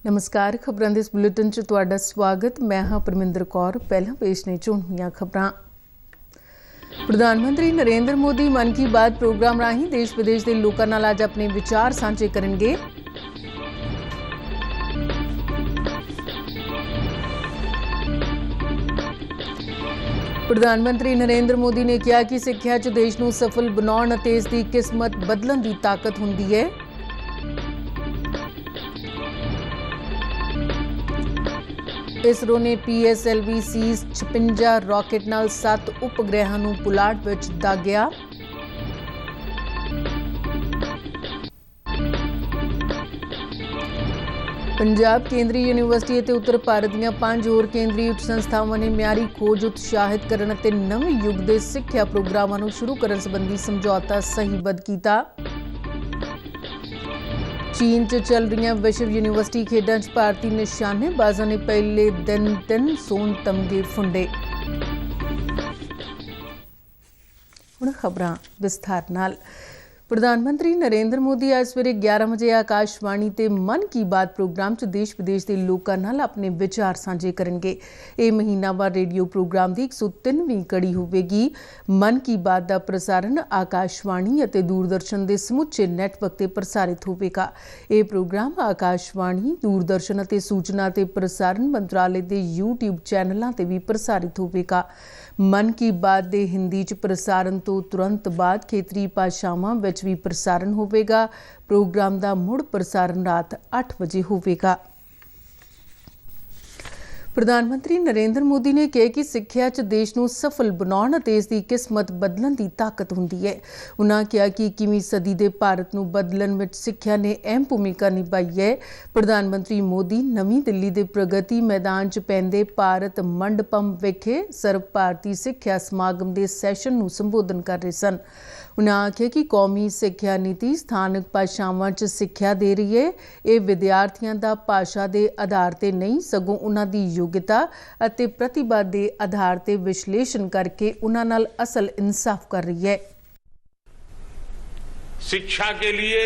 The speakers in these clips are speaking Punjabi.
नमस्कार, खबरां दे इस बुलेटिन च तुहाडा स्वागत। मैं हाँ परमिंदर कौर। पहला पेश ने चुन हुईਆਂ खबरां। प्रधानमंत्री नरेंद्र मोदी मन की बात प्रोग्राम राही देश विदेश के लोगों नाल अज अपने विचार साझे करनगे। प्रधानमंत्री नरेंद्र मोदी ने कहा कि सिक्ख्या च देश नूं सफल बनाउण अते इस दी किस्मत बदलण दी ताकत हुंदी है। इसरो ने PSLV C-56 रॉकेट नाल 7 उपग्रहां नूं पुलाड़ विच दागिया। पंजाब केंद्रीय यूनिवर्सिटी ते उत्तर भारत दीआं 5 होर केंद्रीय उच्च संस्थावां ने म्यारी खोज उत्साहित करन ते नवे युग दे सिक्ख्या प्रोग्रामां नूं शुरू करन संबंधी समझौता सहीबद्ध कीता। चीन च चल रही विश्व यूनिवर्सिटी खेडां च भारती निशानेबाजां ने पहले दिन 3 सोन तमगे फुंडे। हुण खबरां विस्तार नाल। प्रधानमंत्री नरेंद्र मोदी आज सवेरे 11 बजे आकाशवाणी ते मन की बात प्रोग्राम च देश विदेश के लोगों नाल अपने विचार साझे करनगे। यह महीनावार रेडियो प्रोग्राम की 103वीं कड़ी होवेगी। मन की बात का प्रसारण आकाशवाणी अते दूरदर्शन के समुचे नैटवर्क ते प्रसारित होवेगा। यह प्रोग्राम आकाशवाणी, दूरदर्शन अते सूचना ते प्रसारण मंत्रालय के YouTube चैनलों ते भी प्रसारित होवेगा। मन की बात के हिंदी च प्रसारण तो तुरंत बाद खेतरी भाषावां विच भी प्रसारण होवेगा। प्रोग्राम का मुड़ प्रसारण रात 8 बजे होवेगा। प्रधानमंत्री नरेंद्र मोदी ने कहा कि सिक्ख्या च देश नूं सफल बनाउण अते इस दी किस्मत बदलण दी ताकत हुंदी है। उन्होंने कहा कि 21वीं सदी दे भारत नूं बदलण विच सिक्ख्या ने अहम भूमिका निभाई है। प्रधानमंत्री मोदी नवीं दिल्ली दे प्रगति मैदान च पैंदे भारत मंडपम विखे सर्व भारती सिक्ख्या समागम दे सैशन नूं संबोधन कर रहे सन। उन्होंने आख्या कि कौमी सिक्ख्या नीति स्थानक भाषावां च सिक्ख्या दे रही है। ये विद्यार्थियों का भाषा के आधार पर नहीं सगों उन्हां दी योग्यता अते प्रतिभा के आधार पर विश्लेषण करके उन्हां नाल असल इंसाफ कर रही है। शिक्षा के लिए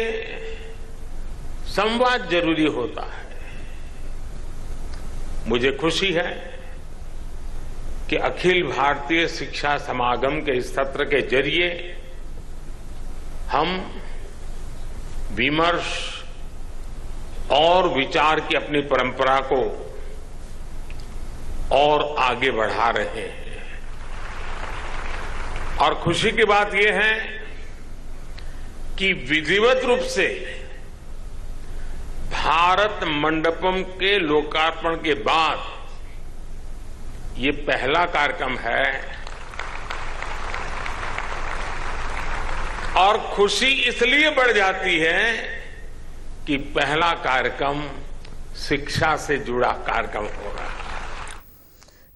संवाद जरूरी होता है। मुझे खुशी है कि अखिल भारतीय शिक्षा समागम के इस सत्र के जरिए हम विमर्श और विचार की अपनी परंपरा को और आगे बढ़ा रहे हैं। और खुशी की बात यह है कि विधिवत रूप से भारत मंडपम के लोकार्पण के बाद ये पहला कार्यक्रम है। और खुशी इसलिए बढ़ जाती है कि पहला कार्यक्रम शिक्षा से जुड़ा कार्यक्रम हो रहा है।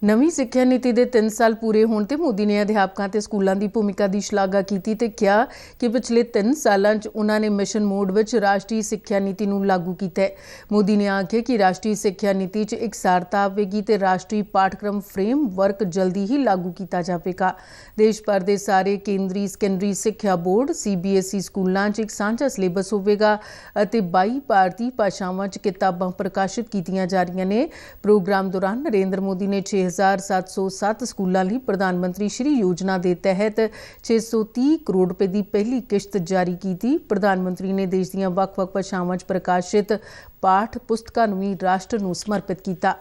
नवीं सिक्ख्या नीति के 3 साल पूरे होने ते मोदी ने अध्यापकों ते स्कूलों की भूमिका की शलाघा की ते कहा कि पिछले 3 सालों उन्होंने मिशन मोड में राष्ट्रीय सिक्ख्या नीति नूं लागू किया है। मोदी ने आख्या कि राष्ट्रीय सिक्ख्या नीति च इकसारता आवेगी ते राष्ट्रीय पाठक्रम फ्रेमवर्क जल्दी ही लागू किया जाएगा। देश भर के सारे केंद्रीय सैकेंडरी सिक्ख्या बोर्ड CBSE स्कूलों च एक साझा सिलेबस होवेगा अते 22 भारतीय भाषावां च किताबां प्रकाशित कीतियां जा रही ने। प्रोग्राम दौरान नरेंद्र मोदी ने 6,707 स्कूलों लिए प्रधानमंत्री श्री योजना के तहत 630 करोड़ रुपए की पहली किश्त जारी की थी। प्रधानमंत्री ने देश दीआं वख-वख भाषावां च प्रकाशित पाठ पुस्तकां नूं भी राष्ट्र नूं समर्पित किया।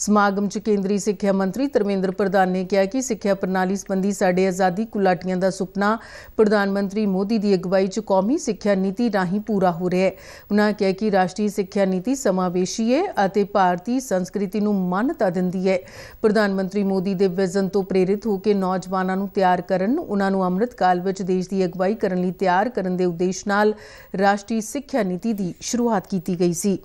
समागम च केंद्रीय सिक्ख्या मंत्री धर्मेंद्र प्रधान ने कहा कि सिक्ख्या प्रणाली संबंधी साडे आज़ादी घुलाटियां का सुपना प्रधानमंत्री मोदी की अगवाई च कौमी सिक्ख्या नीति राहीं पूरा हो रहा है। उन्होंने कहा कि राष्ट्रीय सिक्ख्या नीति समावेशी है अते भारतीय संस्कृति नूं मान्यता दिंदी है। प्रधानमंत्री मोदी के विजन तो प्रेरित होकर नौजवानों नूं तैयार करन, उन्हां नूं अमृत काल विच देश की अगवाई करन लई तैयार करन दे उद्देश नाल राष्ट्रीय सिक्ख्या नीति की शुरुआत की गई सी।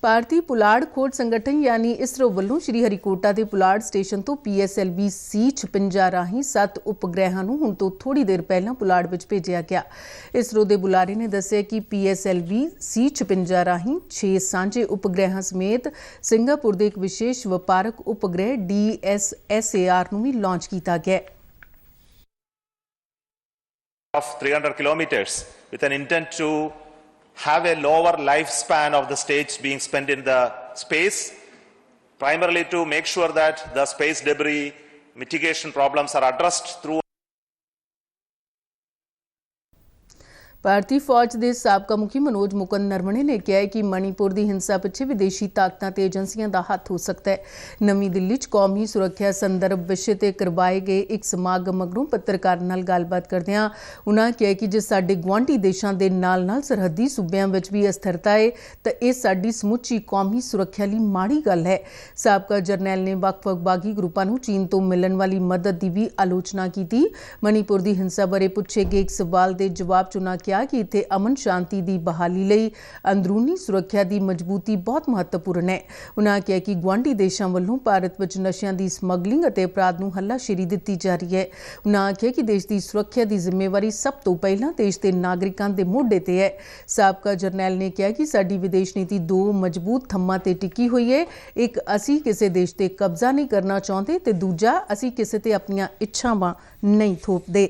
भारतीय पुलाड़ खोज संगठन यानी इसरो वालों श्री हरिकोटा के पुलाड़ स्टेशन तो PSLV C-56 राही 7 उपग्रहां नूं हुण तो थोड़ी देर पहलां पुलाड़ विच भेजिया गया। इसरो के बुलारे ने दस्सिया कि PSLV C-56 राही 6 सांझे उपग्रहां समेत सिंगापुर के एक विशेष वपारक उपग्रह DSSAR नूं भी लॉन्च किया गया। Of 300 kilometers with an intent to have a lower lifespan of the stage being spent in the space, primarily to make sure that the space debris mitigation problems are addressed through ਭਾਰਤੀ ਫੌਜ ਦੇ ਸਾਬਕਾ ਮੁਖੀ ਮਨੋਜ ਮੁਕੁੰਦ ਨਰਵਣੇ ਨੇ ਕਿਹਾ ਹੈ ਕਿ ਮਣੀਪੁਰ ਦੀ ਹਿੰਸਾ ਪਿੱਛੇ ਵਿਦੇਸ਼ੀ ਤਾਕਤਾਂ ਤੇ ਏਜੰਸੀਆਂ ਦਾ ਹੱਥ ਹੋ ਸਕਦਾ ਹੈ। ਨਵੀਂ ਦਿੱਲੀ 'ਚ ਕੌਮੀ ਸੁਰੱਖਿਆ ਸੰਦਰਭ ਵਿਸ਼ੇ ਤੇ ਕਰਵਾਏ ਗਏ ਇੱਕ ਸਮਾਗਮ ਮਗਰੋਂ ਪੱਤਰਕਾਰਾਂ ਨਾਲ ਗੱਲਬਾਤ ਕਰਦਿਆਂ ਉਨ੍ਹਾਂ ਕਿਹਾ ਕਿ ਜੇ ਸਾਡੇ ਗੁਆਂਢੀ ਦੇਸ਼ਾਂ ਦੇ ਨਾਲ-ਨਾਲ ਸਰਹੱਦੀ ਸੂਬਿਆਂ ਵਿੱਚ ਵੀ ਅਸਥਿਰਤਾ ਹੈ ਤਾਂ ਇਹ ਸਾਡੀ ਸਮੁੱਚੀ ਕੌਮੀ ਸੁਰੱਖਿਆ ਲਈ ਮਾੜੀ ਗੱਲ ਹੈ। ਸਾਬਕਾ ਜਰਨੈਲ ਨੇ ਵੱਖ-ਵੱਖ ਬਾਗੀ ਗਰੁੱਪਾਂ ਨੂੰ ਚੀਨ ਤੋਂ ਮਿਲਣ ਵਾਲੀ ਮਦਦ ਦੀ ਵੀ ਆਲੋਚਨਾ ਕੀਤੀ। ਮਣੀਪੁਰ ਦੀ ਹਿੰਸਾ ਬਾਰੇ ਪੁੱਛੇ ਗਏ ਇੱਕ ਸਵਾਲ ਦੇ ਜਵਾਬ 'ਚ ਉਨ੍ਹਾਂ ਕਿਹਾ ਕਿ ਇੱਥੇ ਅਮਨ ਸ਼ਾਂਤੀ ਦੀ ਬਹਾਲੀ ਲਈ ਅੰਦਰੂਨੀ ਸੁਰੱਖਿਆ ਦੀ ਮਜ਼ਬੂਤੀ ਬਹੁਤ ਮਹੱਤਵਪੂਰਨ ਹੈ। ਉਨ੍ਹਾਂ ਕਿਹਾ ਕਿ ਗੁਆਂਢੀ ਦੇਸ਼ਾਂ ਵੱਲੋਂ ਭਾਰਤ ਵਿੱਚ ਨਸ਼ਿਆਂ ਦੀ ਸਮਗਲਿੰਗ ਅਤੇ ਅਪਰਾਧ ਨੂੰ ਹੱਲਾਸ਼ੇਰੀ ਦਿੱਤੀ ਜਾ ਰਹੀ ਹੈ। ਉਨ੍ਹਾਂ ਆਖਿਆ ਕਿ ਦੇਸ਼ ਦੀ ਸੁਰੱਖਿਆ ਦੀ ਜ਼ਿੰਮੇਵਾਰੀ ਸਭ ਤੋਂ ਪਹਿਲਾਂ ਦੇਸ਼ ਦੇ ਨਾਗਰਿਕਾਂ ਦੇ ਮੋਢੇ ਤੇ ਹੈ। ਸਾਬਕਾ ਜਰਨੈਲ ਨੇ ਕਿਹਾ ਕਿ ਸਾਡੀ ਵਿਦੇਸ਼ ਨੀਤੀ ਦੋ ਮਜ਼ਬੂਤ ਥੰਮਾਂ ਤੇ ਟਿਕੀ ਹੋਈ ਹੈ। ਇੱਕ, ਅਸੀਂ ਕਿਸੇ ਦੇਸ਼ ਤੇ ਕਬਜ਼ਾ ਨਹੀਂ ਕਰਨਾ ਚਾਹੁੰਦੇ ਤੇ ਦੂਜਾ, ਅਸੀਂ ਕਿਸੇ ਤੇ ਆਪਣੀਆਂ ਇੱਛਾਵਾਂ ਨਹੀਂ ਥੋਪਦੇ।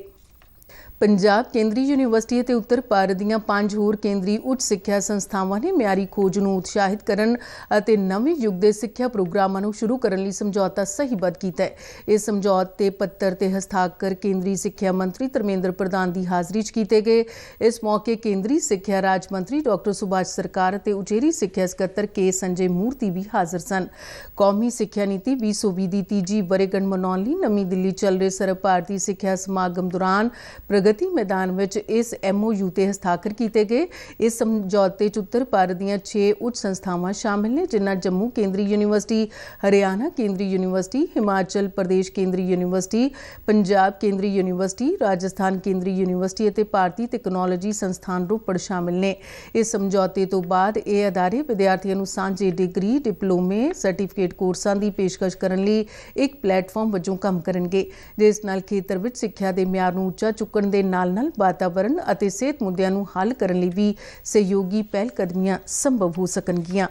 ਪੰਜਾਬ ਕੇਂਦਰੀ ਯੂਨੀਵਰਸਿਟੀ ਅਤੇ ਉੱਤਰ ਭਾਰਤ ਦੀਆਂ 5 ਹੋਰ ਕੇਂਦਰੀ ਉੱਚ ਸਿੱਖਿਆ ਸੰਸਥਾਵਾਂ ਨੇ ਮਿਆਰੀ ਖੋਜ ਨੂੰ ਉਤਸ਼ਾਹਿਤ ਕਰਨ ਅਤੇ ਨਵੇਂ ਯੁੱਗ ਦੇ ਸਿੱਖਿਆ ਪ੍ਰੋਗਰਾਮਾਂ ਨੂੰ ਸ਼ੁਰੂ ਕਰਨ ਲਈ ਸਮਝੌਤਾ ਸਹੀਬੱਧ ਕੀਤਾ ਹੈ। ਇਸ ਸਮਝੌਤੇ ਪੱਤਰ ਤੇ ਹਸਤਾਖਰ ਕੇਂਦਰੀ ਸਿੱਖਿਆ ਮੰਤਰੀ ਧਰਮੇਂਦਰ ਪ੍ਰਧਾਨ ਦੀ ਹਾਜ਼ਰੀ 'ਚ ਕੀਤੇ ਗਏ। ਇਸ ਮੌਕੇ ਕੇਂਦਰੀ ਸਿੱਖਿਆ ਰਾਜ ਮੰਤਰੀ ਡਾਕਟਰ ਸੁਭਾਸ਼ ਸਰਕਾਰ ਅਤੇ ਉਚੇਰੀ ਸਿੱਖਿਆ ਸਕੱਤਰ ਕੇ ਸੰਜੇ ਮੂਰਤੀ ਵੀ ਹਾਜ਼ਰ ਸਨ। ਕੌਮੀ ਸਿੱਖਿਆ ਨੀਤੀ 2020 ਦੀ ਤੀਜੀ ਵਰ੍ਹੇਗੰਢ ਮਨਾਉਣ ਲਈ ਨਵੀਂ ਦਿੱਲੀ ਚੱਲ ਰਹੇ ਸਰਬ ਭਾਰਤੀ ਸਿੱਖਿਆ ਸਮਾਗਮ ਦੌਰਾਨ ਪ੍ਰਗਤੀ ਮੈਦਾਨ ਵਿੱਚ ਇਸ MOU ਤੇ ਹਸਤਾਖਰ ਕੀਤੇ ਗਏ। ਇਸ ਸਮਝੌਤੇ 'ਚ ਉੱਤਰ ਭਾਰਤ ਦੀਆਂ 6 ਉੱਚ ਸੰਸਥਾਵਾਂ ਸ਼ਾਮਿਲ ਨੇ, ਜਿਨ੍ਹਾਂ ਜੰਮੂ ਕੇਂਦਰੀ ਯੂਨੀਵਰਸਿਟੀ, ਹਰਿਆਣਾ ਕੇਂਦਰੀ ਯੂਨੀਵਰਸਿਟੀ, ਹਿਮਾਚਲ ਪ੍ਰਦੇਸ਼ ਕੇਂਦਰੀ ਯੂਨੀਵਰਸਿਟੀ, ਪੰਜਾਬ ਕੇਂਦਰੀ ਯੂਨੀਵਰਸਿਟੀ, ਰਾਜਸਥਾਨ ਕੇਂਦਰੀ ਯੂਨੀਵਰਸਿਟੀ ਅਤੇ ਭਾਰਤੀ ਤਕਨਾਲੋਜੀ ਸੰਸਥਾਨ ਰੋਪੜ ਸ਼ਾਮਿਲ ਨੇ। ਇਸ ਸਮਝੌਤੇ ਤੋਂ ਬਾਅਦ ਇਹ ਅਦਾਰੇ ਵਿਦਿਆਰਥੀਆਂ ਨੂੰ ਸਾਂਝੇ ਡਿਗਰੀ, ਡਿਪਲੋਮੇ, ਸਰਟੀਫਿਕੇਟ ਕੋਰਸਾਂ ਦੀ ਪੇਸ਼ਕਸ਼ ਕਰਨ ਲਈ ਇੱਕ ਪਲੇਟਫਾਰਮ ਵਜੋਂ ਕੰਮ ਕਰਨਗੇ, ਜਿਸ ਨਾਲ ਖੇਤਰ ਵਿੱਚ ਸਿੱਖਿਆ ਦੇ ਮਿਆਰ ਨੂੰ ਉੱਚਾ ਚੁੱਕਣ ਦੇ ਨਾਲ-ਨਾਲ ਵਾਤਾਵਰਣ ਅਤੇ ਸਿਹਤ ਮੁੱਦਿਆਂ ਨੂੰ ਹੱਲ ਕਰਨ ਲਈ ਵੀ ਸਹਿਯੋਗੀ ਪਹਿਲਕਦਮੀਆਂ ਸੰਭਵ ਹੋ ਸਕਣਗੀਆਂ।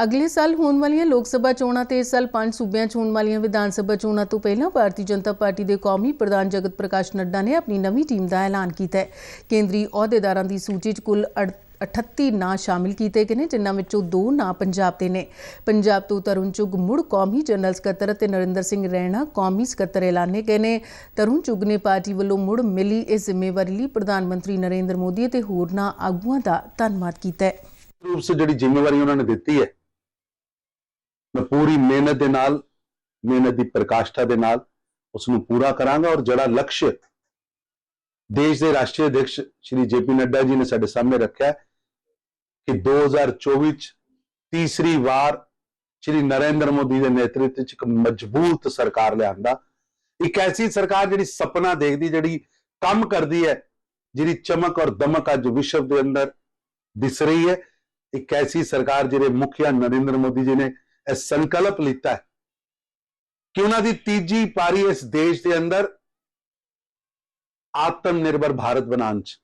ਅਗਲੇ ਸਾਲ ਹੋਣ ਵਾਲੀਆਂ ਲੋਕ ਸਭਾ ਚੋਣਾਂ ਤੇ ਇਸ ਸਾਲ 5 ਸੂਬਿਆਂ 'ਚ ਹੋਣ ਵਾਲੀਆਂ ਵਿਧਾਨ ਸਭਾ ਚੋਣਾਂ ਤੋਂ ਪਹਿਲਾਂ ਭਾਰਤੀ ਜਨਤਾ ਪਾਰਟੀ ਦੇ ਕੌਮੀ ਪ੍ਰਧਾਨ ਜਗਤ ਪ੍ਰਕਾਸ਼ ਨੱਡਾ ਨੇ ਆਪਣੀ ਨਵੀਂ ਟੀਮ ਦਾ ਐਲਾਨ ਕੀਤਾ ਹੈ। ਕੇਂਦਰੀ ਅਹੁਦੇਦਾਰਾਂ ਦੀ ਸੂਚੀ 'ਚ ਕੁੱਲ 38 ਨਾਂ ਸ਼ਾਮਿਲ ਕੀਤੇ ਗਏ ਨੇ, ਜਿਨ੍ਹਾਂ ਵਿੱਚੋਂ 2 ਨਾਂ ਪੰਜਾਬ ਦੇ ਨੇ। ਪੰਜਾਬ ਤੋਂ ਤਰੁਣ ਚੁੱਗ ਮੁੜ ਕੌਮੀ ਜਨਰਲ ਸਕੱਤਰ ਅਤੇ ਨਰਿੰਦਰ ਸਿੰਘ ਰੈਣਾ ਕੌਮੀ ਸਕੱਤਰ ਐਲਾਨੇ ਗਏ ਨੇ। ਤਰੁਣ ਚੁੱਗ ਨੇ ਪਾਰਟੀ ਵੱਲੋਂ ਮੁੜ ਮਿਲੀ ਇਸ ਜ਼ਿੰਮੇਵਾਰੀ ਲਈ ਪ੍ਰਧਾਨ ਮੰਤਰੀ ਨਰਿੰਦਰ ਮੋਦੀ ਅਤੇ ਹੋਰਨਾਂ ਆਗੂਆਂ ਦਾ ਧੰਨਵਾਦ ਕੀਤਾ ਹੈ। ਰੂਪ ਸੇ ਜਿਹੜੀ ਜ਼ਿੰਮੇਵਾਰੀ ਉਹਨਾਂ ਨੇ ਦਿੱਤੀ ਹੈ, ਮੈਂ ਪੂਰੀ ਮਿਹਨਤ ਦੇ ਨਾਲ, ਮਿਹਨਤ ਦੀ ਪ੍ਰਕਾਸ਼ਠਾ ਦੇ ਨਾਲ ਉਸ ਨੂੰ ਪੂਰਾ ਕਰਾਂਗਾ ਔਰ ਜਿਹੜਾ ਲਕਸ਼ ਦੇਸ਼ ਦੇ ਰਾਸ਼ਟਰੀ ਅਧਿਕਸ਼ ਸ਼੍ਰੀ JP ਨੱਡਾ ਜੀ ਨੇ ਸਾਡੇ ਸਾਹਮਣੇ ਰੱਖਿਆ ਕਿ 2024 ਚ ਤੀਸਰੀ ਵਾਰ ਸ਼੍ਰੀ ਨਰਿੰਦਰ ਮੋਦੀ ਦੇ ਨੇਤਰਤਵ ਚ ਇੱਕ ਮਜ਼ਬੂਤ ਸਰਕਾਰ ਲਿਆਂਦਾ, ਇੱਕ ਐਸੀ ਸਰਕਾਰ ਜਿਹੜੀ ਸੁਪਨਾ ਦੇਖਦੀ, ਜਿਹੜੀ ਕੰਮ ਕਰਦੀ ਹੈ, ਜਿਹੜੀ ਚਮਕ ਔਰ ਦਮਕ ਅੱਜ ਵਿਸ਼ਵ ਦੇ ਅੰਦਰ ਦਿਸ ਰਹੀ ਹੈ। ਇੱਕ ਐਸੀ ਸਰਕਾਰ ਜਿਹੜੇ ਮੁਖੀਆ ਨਰਿੰਦਰ ਮੋਦੀ ਜੀ ਨੇ ਇਹ ਸੰਕਲਪ ਲਿੱਤਾ ਹੈ ਕਿ ਉਹਨਾਂ ਦੀ ਤੀਜੀ ਪਾਰੀ ਇਸ ਦੇਸ਼ ਦੇ ਅੰਦਰ ਆਤਮ ਨਿਰਭਰ ਭਾਰਤ ਬਣਾਉਣ 'ਚ।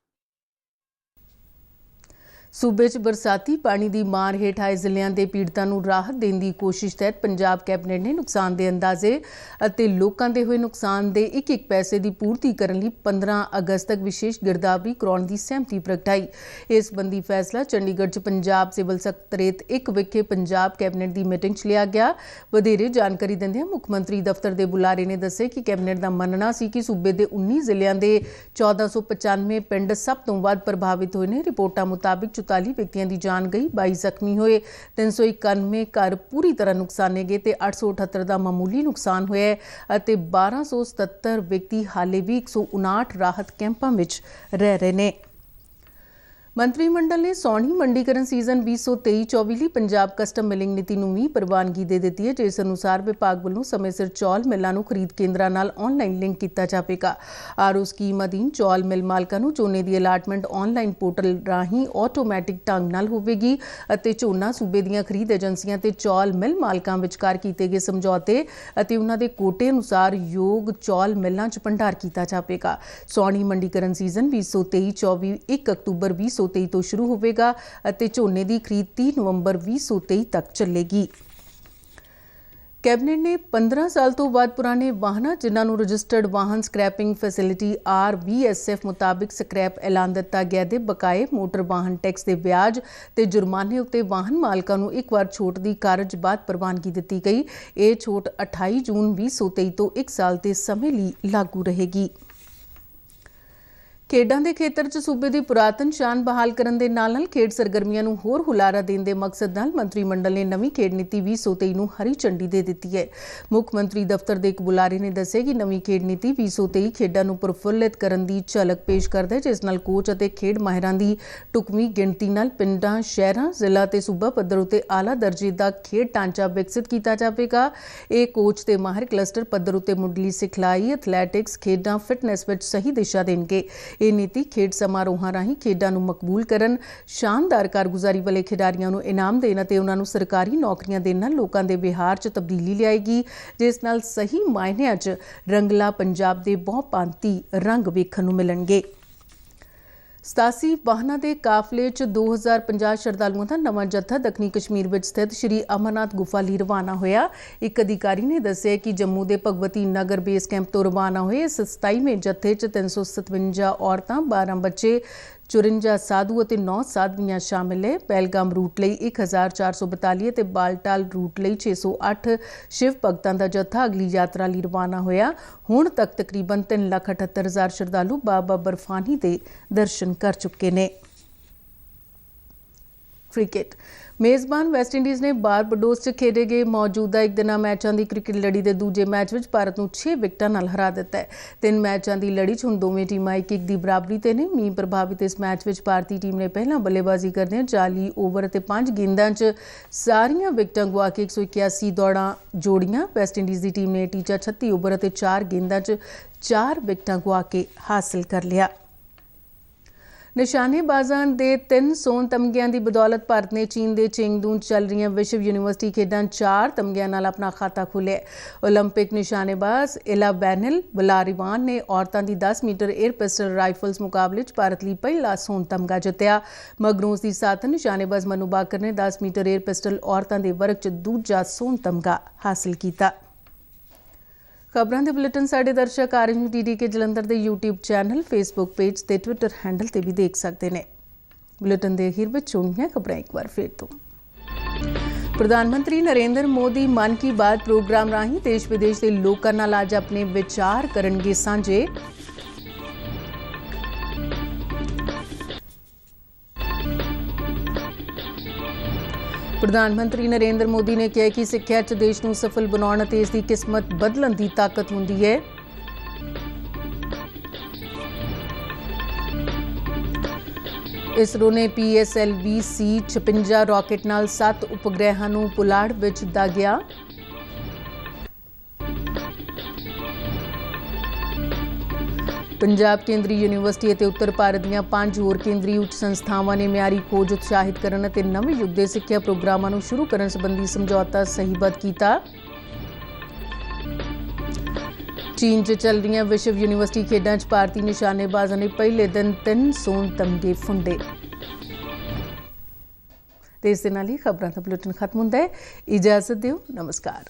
ਸੂਬੇ 'ਚ ਬਰਸਾਤੀ ਪਾਣੀ ਦੀ ਮਾਰ ਹੇਠ ਆਏ ਜ਼ਿਲ੍ਹਿਆਂ ਦੇ ਪੀੜਤਾਂ ਨੂੰ ਰਾਹਤ ਦੇਣ ਦੀ ਕੋਸ਼ਿਸ਼ ਤਹਿਤ ਪੰਜਾਬ ਕੈਬਨਿਟ ਨੇ ਨੁਕਸਾਨ ਦੇ ਅੰਦਾਜ਼ੇ ਅਤੇ ਲੋਕਾਂ ਦੇ ਹੋਏ ਨੁਕਸਾਨ ਦੇ ਇੱਕ ਪੈਸੇ ਦੀ ਪੂਰਤੀ ਕਰਨ ਲਈ 15 ਅਗਸਤ ਤੱਕ ਵਿਸ਼ੇਸ਼ ਗਿਰਦਾਵਰੀ ਕਰਾਉਣ ਦੀ ਸਹਿਮਤੀ ਪ੍ਰਗਟਾਈ। ਇਸ ਸੰਬੰਧੀ ਫੈਸਲਾ ਚੰਡੀਗੜ੍ਹ 'ਚ ਪੰਜਾਬ ਸਿਵਲ ਸਕੱਤਰੇਤ 1 ਵਿਖੇ ਪੰਜਾਬ ਕੈਬਨਿਟ ਦੀ ਮੀਟਿੰਗ 'ਚ ਲਿਆ ਗਿਆ। ਵਧੇਰੇ ਜਾਣਕਾਰੀ ਦਿੰਦਿਆਂ ਮੁੱਖ ਮੰਤਰੀ ਦਫ਼ਤਰ ਦੇ ਬੁਲਾਰੇ ਨੇ ਦੱਸਿਆ ਕਿ ਕੈਬਨਿਟ ਦਾ ਮੰਨਣਾ ਸੀ ਕਿ ਸੂਬੇ ਦੇ 19 ਜ਼ਿਲ੍ਹਿਆਂ ਦੇ 1495 ਪਿੰਡ ਸਭ ਤੋਂ ਵੱਧ ਪ੍ਰਭਾਵਿਤ ਹੋਏ ਨੇ। ਰਿਪੋਰਟਾਂ ਮੁਤਾਬਿਕ 44 ਵਿਅਕਤੀਆਂ ਦੀ ਜਾਨ ਗਈ, 22 ਜ਼ਖਮੀ ਹੋਏ, 391 ਘਰ ਪੂਰੀ ਤਰ੍ਹਾਂ ਨੁਕਸਾਨੇ ਗਏ ਤੇ 878 ਦਾ ਮਾਮੂਲੀ ਨੁਕਸਾਨ ਹੋਇਆ ਹੈ ਅਤੇ 1277 ਵਿਅਕਤੀ ਹਾਲੇ ਵੀ 159 ਰਾਹਤ ਕੈਂਪਾਂ ਵਿੱਚ ਰਹਿ ਰਹੇ ਨੇ। ਮੰਤਰੀ ਮੰਡਲ ਨੇ ਸੌਣੀ ਮੰਡੀਕਰਨ ਸੀਜ਼ਨ 2023-24 ਲਈ ਪੰਜਾਬ ਕਸਟਮ ਮਿਲਿੰਗ ਨੀਤੀ ਨੂੰ ਵੀ ਪ੍ਰਵਾਨਗੀ ਦੇ ਦਿੱਤੀ ਹੈ, ਜਿਸ ਅਨੁਸਾਰ ਵਿਭਾਗ ਵੱਲੋਂ ਸਮੇਂ ਸਿਰ ਚੌਲ ਮਿੱਲਾਂ ਨੂੰ ਖਰੀਦ ਕੇਂਦਰਾਂ ਨਾਲ ਆਨਲਾਈਨ ਲਿੰਕ ਕੀਤਾ ਜਾਵੇਗਾ। ਆਰਓ ਸਕੀਮ ਅਧੀਨ ਚੌਲ ਮਿਲ ਮਾਲਕਾਂ ਨੂੰ ਝੋਨੇ ਦੀ ਅਲਾਟਮੈਂਟ ਆਨਲਾਈਨ ਪੋਰਟਲ ਰਾਹੀਂ ਆਟੋਮੈਟਿਕ ਢੰਗ ਨਾਲ ਹੋਵੇਗੀ ਅਤੇ ਝੋਨਾ ਸੂਬੇ ਦੀਆਂ ਖਰੀਦ ਏਜੰਸੀਆਂ ਤੇ ਚੌਲ ਮਿਲ ਮਾਲਕਾਂ ਵਿਚਕਾਰ ਕੀਤੇ ਗਏ ਸਮਝੌਤੇ ਅਤੇ ਉਹਨਾਂ ਦੇ ਕੋਟੇ ਅਨੁਸਾਰ ਯੋਗ ਚੌਲ ਮਿੱਲਾਂ 'ਚ ਭੰਡਾਰ ਕੀਤਾ ਜਾਵੇਗਾ। ਸੌਣੀ ਮੰਡੀਕਰਨ ਸੀਜ਼ਨ 2023-24 1 ਅਕਤੂਬਰ 2023 ਤੋਂ ਸ਼ੁਰੂ ਹੋਵੇਗਾ ਅਤੇ ਝੋਨੇ ਦੀ ਖਰੀਦ 30 ਨਵੰਬਰ 2023 ਤੱਕ ਚੱਲੇਗੀ। ਕੈਬਨਿਟ ਨੇ 15 ਸਾਲ ਤੋਂ ਬਾਅਦ ਪੁਰਾਣੇ ਵਾਹਨਾਂ ਜਿਨ੍ਹਾਂ ਨੂੰ ਰਜਿਸਟਰਡ ਵਾਹਨ ਸਕ੍ਰੈਪਿੰਗ ਫੈਸਿਲਿਟੀ RVSF ਮੁਤਾਬਿਕ ਸਕ੍ਰੈਪ ਐਲਾਨ ਦਿੱਤਾ ਗਿਆ ਦੇ ਬਕਾਏ ਮੋਟਰ ਵਾਹਨ ਟੈਕਸ ਦੇ ਵਿਆਜ ਤੇ ਜੁਰਮਾਨੇ ਉੱਤੇ ਵਾਹਨ ਮਾਲਕਾਂ ਨੂੰ ਇੱਕ ਵਾਰ ਛੋਟ ਦੀ ਕਾਰਜ ਬਾਅਦ ਪ੍ਰਵਾਨਗੀ ਦਿੱਤੀ ਗਈ। ਇਹ ਛੋਟ 28 ਜੂਨ 2023 ਤੋਂ 1 ਸਾਲ ਦੇ ਸਮੇਂ ਲਈ ਲਾਗੂ ਰਹੇਗੀ। ਖੇਡਾਂ ਦੇ ਖੇਤਰ 'ਚ ਸੂਬੇ ਦੀ ਪੁਰਾਤਨ ਸ਼ਾਨ ਬਹਾਲ ਕਰਨ ਦੇ ਨਾਲ-ਨਾਲ ਖੇਡ ਸਰਗਰਮੀਆਂ ਨੂੰ ਹੋਰ ਹੁਲਾਰਾ ਦੇਣ ਦੇ ਮਕਸਦ ਨਾਲ ਮੰਤਰੀ ਮੰਡਲ ਨੇ ਨਵੀਂ ਖੇਡ ਨੀਤੀ 2023 ਨੂੰ ਹਰੀ ਝੰਡੀ ਦੇ ਦਿੱਤੀ ਹੈ। ਮੁੱਖ ਮੰਤਰੀ ਦਫ਼ਤਰ ਦੇ ਇੱਕ ਬੁਲਾਰੇ ਨੇ ਦੱਸਿਆ ਕਿ ਨਵੀਂ ਖੇਡ ਨੀਤੀ 2023 ਖੇਡਾਂ ਨੂੰ ਪ੍ਰਫੁੱਲਿਤ ਕਰਨ ਦੀ ਝਲਕ ਪੇਸ਼ ਕਰਦਾ ਹੈ, ਜਿਸ ਨਾਲ ਕੋਚ ਅਤੇ ਖੇਡ ਮਾਹਿਰਾਂ ਦੀ ਢੁਕਵੀਂ ਗਿਣਤੀ ਨਾਲ ਪਿੰਡਾਂ, ਸ਼ਹਿਰਾਂ, ਜ਼ਿਲ੍ਹਾ ਤੇ ਸੂਬਾ ਪੱਧਰ ਉੱਤੇ ਆਲਾ ਦਰਜੇ ਦਾ ਖੇਡ ਢਾਂਚਾ ਵਿਕਸਿਤ ਕੀਤਾ ਜਾਵੇਗਾ। ਇਹ ਕੋਚ ਤੇ ਮਾਹਿਰ ਕਲਸਟਰ ਪੱਧਰ ਉੱਤੇ ਮੁੱਢਲੀ ਸਿਖਲਾਈ, ਐਥਲੈਟਿਕਸ, ਖੇਡਾਂ, ਫਿਟਨੈਸ ਵਿੱਚ ਸਹੀ ਦਿਸ਼ਾ ਦੇਣਗੇ। ਇਹ ਨੀਤੀ ਖੇਡ ਸਮਾਰੋਹਾਂ ਰਾਹੀਂ ਖੇਡਾਂ ਨੂੰ ਮਕਬੂਲ ਕਰਨ, ਸ਼ਾਨਦਾਰ ਕਾਰਗੁਜ਼ਾਰੀ ਵਾਲੇ ਖਿਡਾਰੀਆਂ ਨੂੰ ਇਨਾਮ ਦੇਣ ਅਤੇ ਉਹਨਾਂ ਨੂੰ ਸਰਕਾਰੀ ਨੌਕਰੀਆਂ ਦੇਣ ਨਾਲ ਲੋਕਾਂ ਦੇ ਵਿਹਾਰ 'ਚ ਤਬਦੀਲੀ ਲਿਆਏਗੀ, ਜਿਸ ਨਾਲ ਸਹੀ ਮਾਇਨਿਆਂ 'ਚ ਰੰਗਲਾ ਪੰਜਾਬ ਦੇ ਬਹੁਪਾਂਤੀ ਰੰਗ ਵੇਖਣ ਨੂੰ ਮਿਲਣਗੇ। 87 ਵਾਹਨਾਂ ਦੇ ਕਾਫਲੇ 'ਚ 2050 ਸ਼ਰਧਾਲੂਆਂ ਦਾ ਨਵਾਂ ਜੱਥਾ ਦੱਖਣੀ ਕਸ਼ਮੀਰ ਵਿੱਚ ਸਥਿਤ ਸ਼੍ਰੀ ਅਮਰਨਾਥ ਗੁਫਾ ਲਈ ਰਵਾਨਾ ਹੋਇਆ। ਇੱਕ ਅਧਿਕਾਰੀ ਨੇ ਦੱਸਿਆ ਕਿ ਜੰਮੂ ਦੇ ਭਗਵਤੀ ਨਗਰ ਬੇਸ ਕੈਂਪ ਤੋਂ ਰਵਾਨਾ ਹੋਏ ਇਸ 27ਵੇਂ ਜੱਥੇ 'ਚ 357 ਔਰਤਾਂ, 12 ਬੱਚੇ, 54 ਸਾਧੂ ਅਤੇ 9 ਸਾਧਵੀਆਂ ਸ਼ਾਮਿਲ ਹੈ। ਪਹਿਲਗਾਮ ਰੂਟ ਲਈ 1442 ਅਤੇ ਬਾਲਟਾਲ ਰੂਟ ਲਈ 608 ਸ਼ਿਵ ਭਗਤਾਂ ਦਾ ਜੱਥਾ ਅਗਲੀ ਯਾਤਰਾ ਲਈ ਰਵਾਨਾ ਹੋਇਆ। ਹੁਣ ਤੱਕ ਤਕਰੀਬਨ 3,78,000 ਸ਼ਰਧਾਲੂ ਬਾਬਾ ਬਰਫਾਨੀ ਦੇ ਦਰਸ਼ਨ ਕਰ ਚੁੱਕੇ ਨੇ। ਕ੍ਰਿਕਟ ਮੇਜ਼ਬਾਨ ਵੈਸਟਇੰਡੀਜ਼ ਨੇ ਬਾਰਬਾਡੋਸ 'ਚ ਖੇਡੇ ਗਏ ਮੌਜੂਦਾ ਇੱਕ ਦਿਨਾਂ ਮੈਚਾਂ ਦੀ ਕ੍ਰਿਕਟ ਲੜੀ ਦੇ ਦੂਜੇ ਮੈਚ ਵਿੱਚ ਭਾਰਤ ਨੂੰ 6 ਵਿਕਟਾਂ ਨਾਲ ਹਰਾ ਦਿੱਤਾ ਹੈ। 3 ਮੈਚਾਂ ਦੀ ਲੜੀ 'ਚ ਹੁਣ ਦੋਵੇਂ ਟੀਮਾਂ 1-1 ਦੀ ਬਰਾਬਰੀ ਤੇ ਨੇ। ਮੀਂਹ ਪ੍ਰਭਾਵਿਤ ਇਸ ਮੈਚ ਵਿੱਚ ਭਾਰਤੀ ਟੀਮ ਨੇ ਪਹਿਲਾਂ ਬੱਲੇਬਾਜ਼ੀ ਕਰਦਿਆਂ 40 ਓਵਰ ਅਤੇ 5 ਗੇਂਦਾਂ 'ਚ ਸਾਰੀਆਂ ਵਿਕਟਾਂ ਗਵਾ ਕੇ 181 ਦੌੜਾਂ ਜੋੜੀਆਂ। ਵੈਸਟਇੰਡੀਜ਼ ਦੀ ਟੀਮ ਨੇ ਟੀਚਾ 36 ਓਵਰ ਅਤੇ 4 ਗੇਂਦਾਂ 'ਚ 4 ਵਿਕਟਾਂ ਗਵਾ ਕੇ ਹਾਸਲ ਕਰ ਲਿਆ। ਨਿਸ਼ਾਨੇਬਾਜ਼ਾਂ ਦੇ 3 ਸੋਨ ਤਮਗਿਆਂ ਦੀ ਬਦੌਲਤ ਭਾਰਤ ਨੇ ਚੀਨ ਦੇ ਚੇਂਗਦੂ 'ਚ ਚੱਲ ਰਹੀਆਂ ਵਿਸ਼ਵ ਯੂਨੀਵਰਸਿਟੀ ਖੇਡਾਂ 4 ਤਮਗਿਆਂ ਨਾਲ ਆਪਣਾ ਖਾਤਾ ਖੋਲ੍ਹਿਆ। ਓਲੰਪਿਕ ਨਿਸ਼ਾਨੇਬਾਜ਼ ਇਲਾ ਬੈਨਿਲ ਵਲਾਰੀਵਾਨ ਨੇ ਔਰਤਾਂ ਦੀ 10 ਮੀਟਰ 에ਅਰ ਪਿਸਟਲ ਰਾਈਫਲਸ ਮੁਕਾਬਲੇ 'ਚ ਭਾਰਤ ਲਈ ਪਹਿਲਾ ਸੋਨ ਤਮਗਾ ਜਿੱਤਿਆ। ਮਗਰੋਂ ਉਸ ਦੀ ਸਾਥਣ ਨਿਸ਼ਾਨੇਬਾਜ਼ ਮਨੂ ਬਾਕਰ ਨੇ 10 ਮੀਟਰ 에ਅਰ ਪਿਸਟਲ ਔਰਤਾਂ ਦੇ ਵਰਗ 'ਚ ਦੂਜਾ ਸੋਨ ਤਮਗਾ ਹਾਸਲ ਕੀਤਾ। ਖਬਰਾਂ ਦੇ ਬੁਲੇਟਿਨ ਸਾਡੇ ਦਰਸ਼ਕ RNUTD ਜਲੰਧਰ ਦੇ YouTube ਚੈਨਲ, Facebook ਪੇਜ ਤੇ Twitter ਹੈਂਡਲ ਤੇ ਵੀ ਦੇਖ ਸਕਦੇ ਨੇ। ਬੁਲੇਟਿਨ ਦੇ ਅਖੀਰ ਵਿੱਚ ਸੁਣੀਆਂ ਖਬਰਾਂ ਇੱਕ ਵਾਰ ਫਿਰ ਤੋਂ। ਪ੍ਰਧਾਨ ਮੰਤਰੀ ਨਰਿੰਦਰ ਮੋਦੀ ਮਨ ਕੀ ਬਾਤ ਪ੍ਰੋਗਰਾਮ ਰਾਹੀਂ ਦੇਸ਼ ਵਿਦੇਸ਼ ਦੇ ਲੋਕਾਂ ਨਾਲ ਅੱਜ ਆਪਣੇ ਵਿਚਾਰ ਕਰਨਗੇ ਸਾਂਝੇ। ਪ੍ਰਧਾਨ ਮੰਤਰੀ ਨਰਿੰਦਰ ਮੋਦੀ ਨੇ ਕਿਹਾ ਕਿ ਸਿੱਖਿਆ 'ਚ ਦੇਸ਼ ਨੂੰ ਸਫਲ ਬਣਾਉਣ ਅਤੇ ਇਸ ਦੀ ਕਿਸਮਤ ਬਦਲਣ ਦੀ ਤਾਕਤ ਹੁੰਦੀ ਹੈ। ਇਸਰੋ ਨੇ PSLV-C-56 ਰਾਕੇਟ ਨਾਲ 7 ਉਪਗ੍ਰਹਿਾਂ ਨੂੰ ਪੁਲਾੜ ਵਿੱਚ ਦਾਗਿਆ। ਪੰਜਾਬ ਕੇਂਦਰੀ ਯੂਨੀਵਰਸਿਟੀ ਅਤੇ ਉੱਤਰ ਭਾਰਤ ਦੀਆਂ 5 ਹੋਰ ਕੇਂਦਰੀ ਉੱਚ ਸੰਸਥਾਵਾਂ ਨੇ ਮਿਆਰੀ ਖੋਜ ਉਤਸ਼ਾਹਿਤ ਕਰਨ ਅਤੇ ਨਵੇਂ ਯੁੱਗ ਦੇ ਸਿੱਖਿਆ ਪ੍ਰੋਗਰਾਮਾਂ ਨੂੰ ਸ਼ੁਰੂ ਕਰਨ ਸੰਬੰਧੀ ਸਮਝੌਤਾ ਸਹੀਬੱਧ ਕੀਤਾ। ਚੀਨ 'ਚ ਚੱਲ ਰਹੀਆਂ ਵਿਸ਼ਵ ਯੂਨੀਵਰਸਿਟੀ ਖੇਡਾਂ 'ਚ ਭਾਰਤੀ ਨਿਸ਼ਾਨੇਬਾਜ਼ਾਂ ਨੇ ਪਹਿਲੇ ਦਿਨ 3 ਸੋਨ ਤਮਗੇ ਫੁੰਡੇ। ਤੇ ਇਸ ਦੇ ਨਾਲ ਹੀ ਖਬਰਾਂ ਦਾ ਬੁਲੇਟਿਨ ਖਤਮ ਹੁੰਦਾ ਹੈ। ਇਜਾਜ਼ਤ ਦਿਓ, ਨਮਸਕਾਰ।